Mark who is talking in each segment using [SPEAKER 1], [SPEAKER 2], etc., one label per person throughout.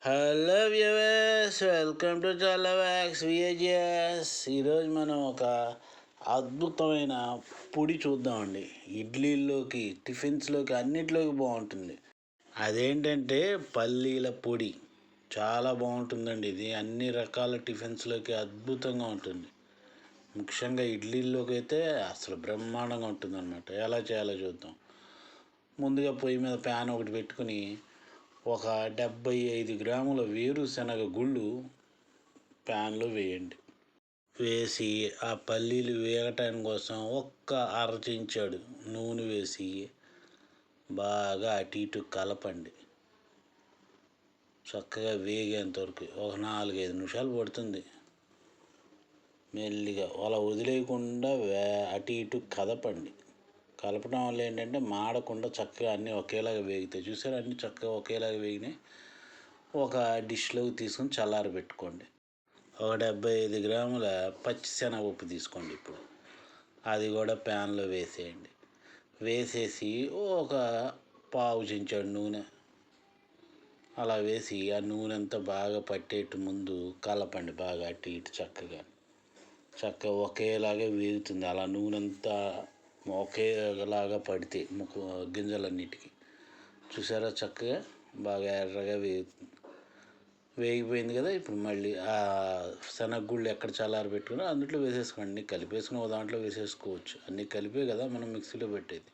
[SPEAKER 1] Hello viewers, welcome to చల్లవాక్స్ విఏజిఎస్. ఈరోజు మనం ఒక అద్భుతమైన పొడి చూద్దామండి. ఇడ్లీల్లోకి, టిఫిన్స్లోకి, అన్నిట్లోకి బాగుంటుంది. అదేంటంటే పల్లీల పొడి. చాలా బాగుంటుందండి ఇది. అన్ని రకాల టిఫిన్స్లోకి అద్భుతంగా ఉంటుంది. ముఖ్యంగా ఇడ్లీల్లోకి అయితే అసలు బ్రహ్మాండంగా ఉంటుంది అన్నమాట. ఎలా చేయాలో చూద్దాం. ముందుగా పొయ్యి మీద ప్యాన్ ఒకటి పెట్టుకుని ఒక 75 గ్రాముల వేరుశనగ గుళ్ళు ప్యాన్లో వేయండి. వేసి ఆ పల్లీలు వేగటం కోసం ఒక్క అర చెంచాడు నూనె వేసి బాగా అటు ఇటు కలపండి. చక్కగా వేగేంతవరకు ఒక 4-5 నిమిషాలు పడుతుంది. మెల్లిగా అలా వదిలేయకుండా అటు ఇటు కదపండి. కలపడం వల్ల ఏంటంటే మాడకుండా చక్కగా అన్నీ ఒకేలాగా వేగుతాయి. చూసారా, అన్నీ చక్కగా ఒకేలాగా వేగినాయి. ఒక డిష్లోకి తీసుకొని చల్లారి పెట్టుకోండి. ఒక 75 గ్రాముల పచ్చిశనగపప్పు తీసుకోండి. ఇప్పుడు అది కూడా ప్యాన్లో వేసేయండి. వేసేసి ఒక పావు చెంచాడు నూనె అలా వేసి ఆ నూనె అంతా బాగా పట్టేట్టు ముందు కలపండి. బాగా అటు ఇటు చక్కగా ఒకేలాగా వేగుతుంది. అలా నూనె అంతా ఒకేలాగా పడితే గింజలన్నిటికీ చూసారా, చక్కగా బాగా ఎర్రగా వేగిపోయింది కదా. ఇప్పుడు మళ్ళీ ఆ శనగగుళ్ళు ఎక్కడ చల్లారి పెట్టుకుని అందులో వేసేసుకోండి. అన్నీ కలిపేసుకుని ఒక దాంట్లో వేసేసుకోవచ్చు. అన్నీ కలిపే కదా మనం మిక్సీలో పెట్టేది.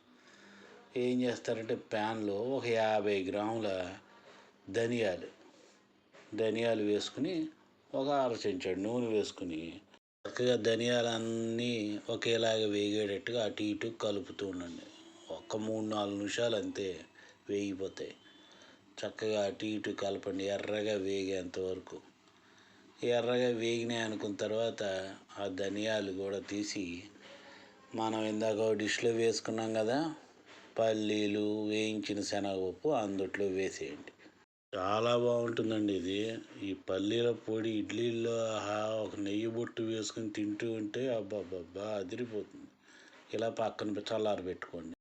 [SPEAKER 1] ఏం చేస్తారంటే ప్యాన్లో ఒక 50 గ్రాముల ధనియాలు వేసుకుని ఒక అర చెంచాడు నూనె వేసుకుని చక్కగా ధనియాలన్నీ ఒకేలాగా వేగేటట్టుగా అటు ఇటు కలుపుతూ ఉండండి. ఒక 3-4 నిమిషాలు అంతే, వేగిపోతాయి. చక్కగా అటు ఇటు కలపండి ఎర్రగా వేగేంత వరకు. ఎర్రగా వేగినాయి అనుకున్న తర్వాత ఆ ధనియాలు కూడా తీసి మనం ఇందాక డిష్లో వేసుకున్నాం కదా, పల్లీలు వేయించిన శనగపప్పు అందుట్లో వేసేయండి. చాలా బాగుంటుందండి ఇది. ఈ పల్లీల పొడి ఇడ్లీల్లో ఒక నెయ్యి బొట్టు వేసుకుని తింటూ ఉంటే అబ్బాబ్బా అదిరిపోతుంది. ఇలా పక్కన చల్లారి పెట్టుకోండి.